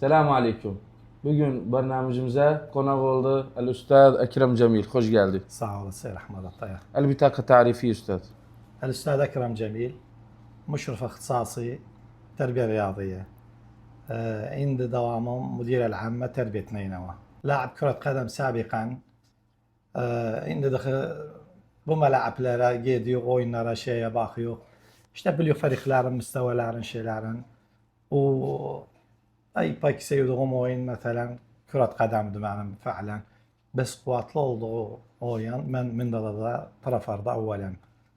Selamun Aleyküm. Bugün barnamijimize konak oldu El-Üstad Ekrem Cemil. Hoş geldin. sağ olasın Ahmet Ataya. El-Bitaka tarifi Üstad. الأستاذ أكرم جميل مشرف اختصاصي تربية رياضية. عند دوامه مدير العامة تربية نينوى. لاعب كرة قدم سابقا. عند دخل بملاعبlara gidiyor, oyunlara şeye bakıyor. İşte biliyor فريقların, müstevelerin şeylerin. O ay pek sevdiğim oyun mesela كرة قدم benim فعلا. Bes kuvvetli olduğu oyun ben Mindala'da Trafar'da evvelen.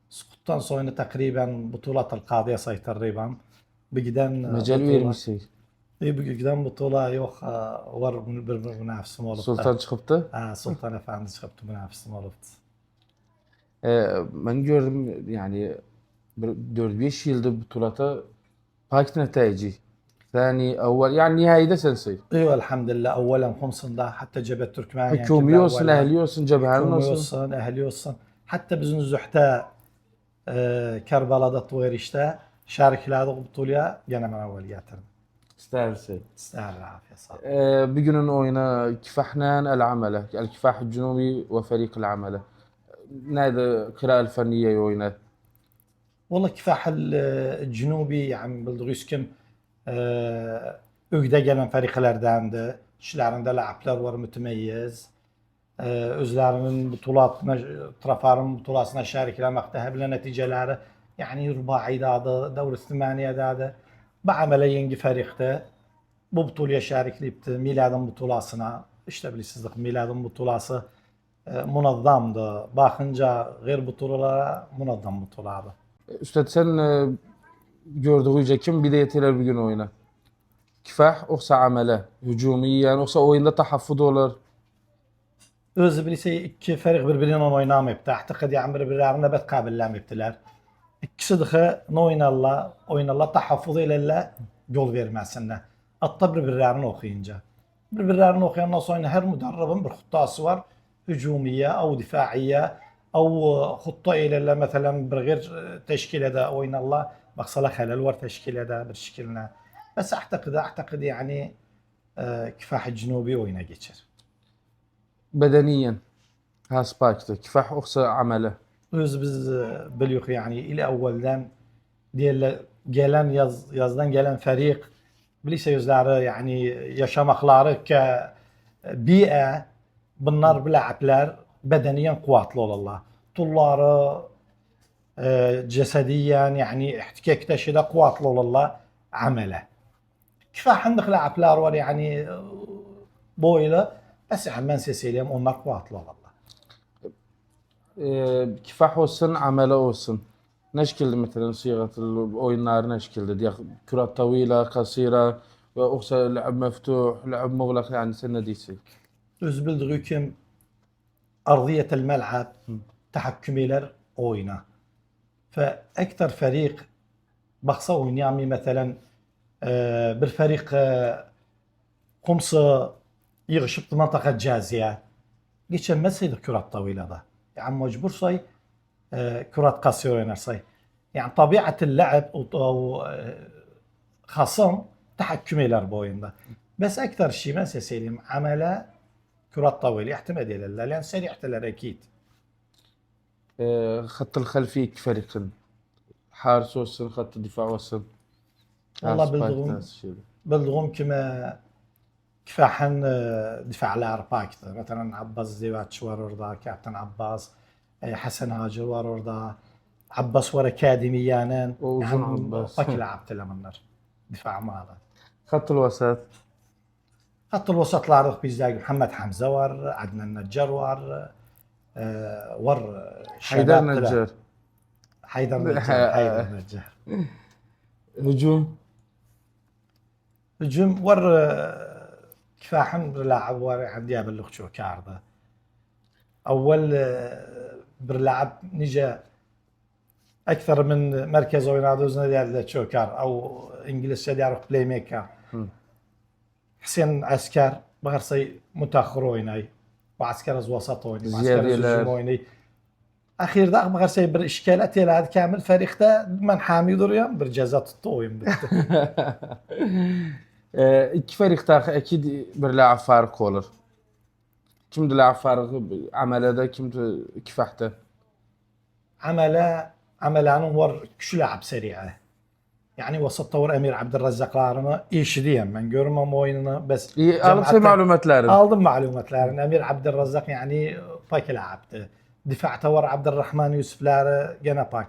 Sukuttan sonra takriben Butulat el-Kadiye saytırrıbam. Bir giden Mecel butula, vermişsin. bir giden butula yok var bir münafsim olup Sultan çıkıptı. Sultan Efendi çıktı münafsim olup. Ben gördüm yani 4-5 yıldır bu turata pak netici. Yani evvel yani nihayede sensin. ايوه الحمد لله اولا خمسında hatta Cebet Türkmen yani Hükumi olsun, ehli olsun, cebhenin hükumi olsun. olsun, ehli olsun. Hatta bizim Zühte Kerbala'da tuğer işte şarkılarda butulya gene ben evvel getirdim. İstersin. Estağfurullah afiyet sağ ol. بجنن وينا كفاحنا العمله الكفاح الجنوبي وفريق العمله نادى القراءة الفنية وينا والله كفاح الجنوبي yani bildiğiniz kim ögde gelen فريقlerdendi. İşlerinde la'aplar var mütemeyyiz. Özlerinin butulatına, trafarın butulasına şariklemekte hebile neticeleri yani rubaidadı, devre istimaniyedadı. Ba'amele yengi فريقte bu butulaya şariklipti. Miladın butulasına işte bilirsizlik miladın butulası munazzamdı. Bakınca gayr butulalara munazzam butuladı. Üstad sen gördüğüce kim bidayetiler bugün oyuna kifah yoksa amele hücumiyen yoksa oyunda tahaffuz olur Özü bilirse iki ferik birbirine oynamayıptı. Ahtakad yani birbirlerine bet kabillemiptiler. İkisi de oynarlar tahaffuz ilerle yol vermesinler. Hatta birbirlerini okuyunca. Birbirlerini okuyandan sonra her müderribin bir huttası var. Hücumiye, av difaiye, av hutta ilerle mesela bir gayr teşkilede oynarlar. Baksalar helal var teşkilede bir şekilde. Bes ahtakad yani kifah Cenubi oyuna geçer. bedeniyen haspaktı kifah yoksa amele Öz biz biliyoruz yani ile evvelden diğerler gelen yazdan gelen ferik bilirse yüzleri yani yaşamakları ki biye bunlar bilaplar bedeniyen kuvvetli olurlar. Tulları cesediyen yani ihtikakta şeyde kuvvetli olurlar amele. Kifah عندك لعبlar var yani boyla bes yani ben sesiyim onlar kuvvetli olurlar. kifah olsun amele olsun neşkildi mesela صيغة oyunlar neşkildi diye كرة طويلة قصيرة yoksa لعب مفتوح لعب مغلق yani sen ne diyorsun öz bildiği kim أرضية الملعب تحكميler oyna. فأكثر فريق بخصه oynayan مثلا bir فريق قمص يغشب منطقة جازية geçemezseydi كرة طويلة da. Yani mecbur say كرة قصيرة oynarsa. Yani tabiat اللعب أو خصم تحكميler bu oyunda. بس أكثر شيء ما سيسيلم عمله كرات طويلة يعتمد على لأن سريعة أكيد. خط الخلفي فريق حارس olsun خط دفاع olsun والله بلدغم كما كفاحن دفاع على أرباكت مثلا عباس زيواتش وروردا كابتن عباس حسن هاجر وروردا عباس ور أكاديميانا وزن عباس باك لعبت لمنر دفاع ماذا خط الوسط خط الوسط لعرض بيزاق محمد حمزة ور عدنان النجار ور حيدر نجار حيدر نجار هجوم ور كفاحن برلاعب ور عندي ابلغ شو كارده اول برلاعب نجا اكثر من مركز وينادوزنا ديال تشوكار او انجلس يعرف بلاي ميكر حسين عسكر بغرسي متاخر ويناي وعسكر از وسط ويني وعسكر ويني اخير داق بغرسي bir işkalat يلعب كامل فريقته من حامي دوريان bir ceza tuttu oyun bitti. İki ferikdaki ekid bir laab farkı olur. Kimdi laab farkı amelede, kimdi kifahta? عملانın var küçük لاعب سريعة. Yani vasıfta var Emir Abdurrazzaklarını işidiyem ben görmem oyununu bes İyi, alıp şey cemaate- malumatların. aldım malumatlarını. Emir Abdurrazzak yani pak لاعبتı. Difacta var Abdurrahman Yusufları gene pak.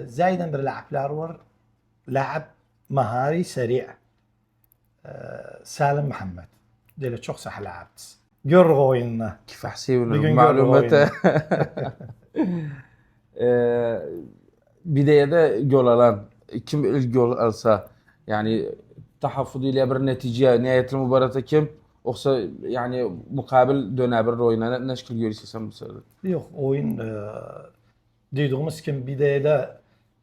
Zayden bir لاعبlar var. لاعب مهاري سريع. Salim Muhammed. Deli çok sah لاعبت. Gör oyununu. Kifah sivil Bir gün malumata. Bidayede gol alan, kim ilk gol alsa, yani tahaffuzuyla bir netice, nihayetli mübarata kim? Yoksa yani mukabil döner bir oyuna ne şekil görüyorsun bu sırada? Yok oyun dediğimiz kim bidayede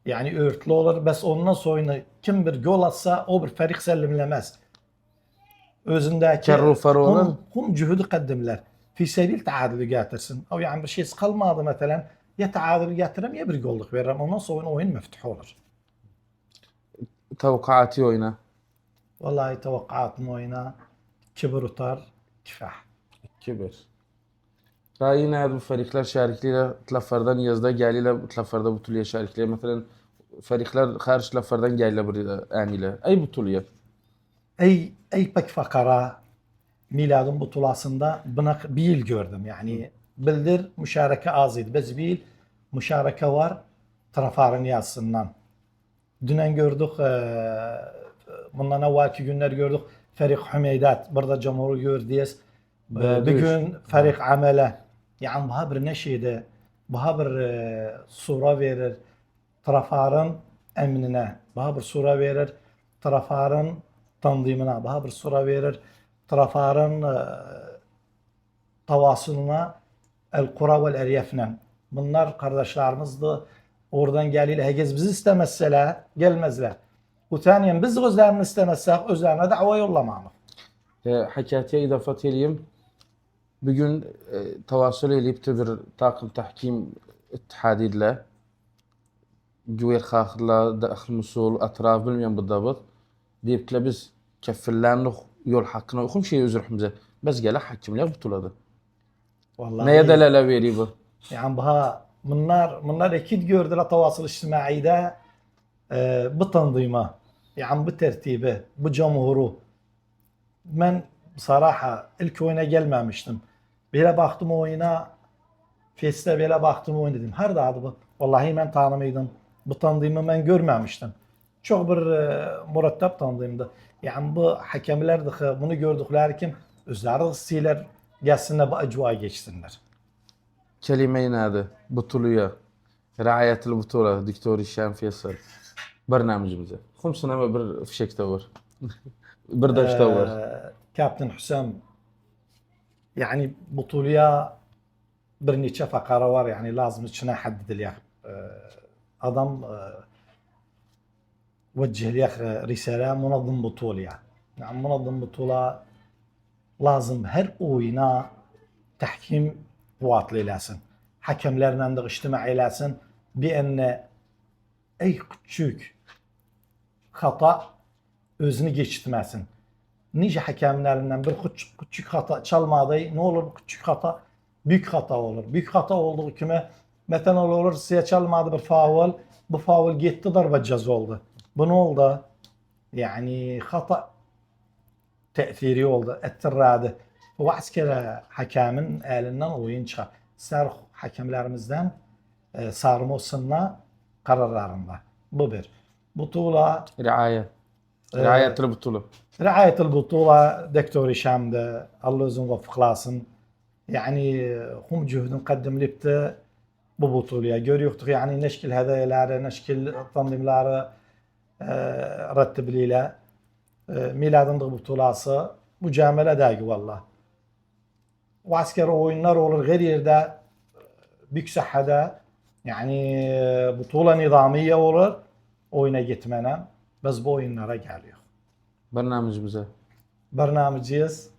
yani örtlü olur. Bes ondan sonra kim bir gol atsa o bir ferik sellimlemez. Özündeki Kerru faru olur. هم cühüdü kaddimler. Fi sebil taadülü getirsin. O yani bir şey kalmadı mesela ya taadülü getirem ya bir golluk veririm. Ondan sonra oyun meftuh olur. Tavukati oyuna. Vallahi tevakkaatım oyuna kibir utar kifah. Kibir. Daha yine bu ferikler şerikliyle tlaflardan yazda geliyle tlaflarda butulya şerikliyle. Mesela ferikler karşı tlaflardan geliyle buraya aniyle. Ay butulya. Ey pek fakara miladın butulasında buna bir yıl gördüm. Yani bildir müşareke azıydı. Biz bir yıl müşareke var tarafların yazısından. Dünen gördük, bundan evvelki günler gördük. Ferik Hümeydat, burada Cumhur'u gördüyüz. Bir gün Ferik Amele. Yani bu bir neşeydi. Bu bir sura verir tarafların emnine. Bu bir sura verir tarafların tanzimine. Bu bir sura verir tarafların tavasılına el-Kura vel Eryefne. Bunlar kardeşlerimizdi. Oradan geliyle herkes bizi istemezseler gelmezler. Utaniyen biz özlerini istemezsek özlerine dava yollamamız. Hakiyatiye idafat edeyim. Bugün tavasül edip de bir takım tahkim ittihadiyle güvey khahırla, daxil musul, atraf bilmeyen بالضبط deyip ki biz keffillerlik yol hakkına okum şey özürhümüze. Biz gele hakimler butuladı. Vallahi Neye delale veriyor bu? yani bunlar ekid gördüler tavasıl içtimaide bu tanzima. Yani bu tertibi, bu cumhuru. Ben صراحة ilk oyuna gelmemiştim. Böyle baktım oyuna, Fes'te böyle baktım oyun dedim. Her adı bu. Vallahi ben tanımıydım. Bu tanıdığımı ben görmemiştim. Çok bir murattab tanıdığımdı. Yani bu hakemler de bunu gördükleri kim? Özleri ıssıyla gelsinler bu acıva geçsinler. Kelime-i nadı, butuluya, riayetil butula, Doktor Hişam Faysal. Barnamijimize. Xumsuna ama bir fişekte var. Bir daşta var. Kaptan Hüsam yani butuluya bir neçe fakara var yani lazım içine haddedilir. Adam وجه لي رسالة منظم بطولة يعني منظم بطولة لازم her oyuna tahkim kuvvetli eylesin. Hakemlerle de içtima eylesin. Enne ey küçük hata özünü geçirtmesin. Nice hakemlerinden bir küçük hata çalmadı. Ne olur bu küçük hata? Büyük hata olur. Büyük hata olduğu kime mesela olur size çalmadı bir faul. Bu faul gitti darbe ceza oldu. Bu ne oldu? Yani hata tesiri oldu. Ettirradı. Bu askere hakemin elinden oyun çıkar. Ser hakemlerimizden sarma olsunlar kararlarında. Bu bir. Butula Riayet. Riayetil butula. رعاية البطولة دكتور هشام ده الله يزن وفقلاسın. Yani هم جهد نقدم لبته bu butuluya görüyorduk yani neşkil hediyeleri, neşkil tanzimleri rattibliyle miladın da butulası bu camile dergi valla. O askeri oyunlar olur her yerde büyük sahada yani butula nizamiye olur oyuna gitmene biz bu oyunlara geliyor. Barnamijimize. Barnamijimiz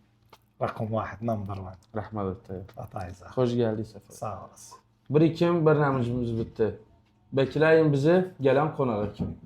rakam 1 number 1. Rahmet et. Atayza. Hoş geldin sefer. Sağ olasın. Bir ikim barnamijimiz bitti. Bekleyin bizi gelen konağa kim?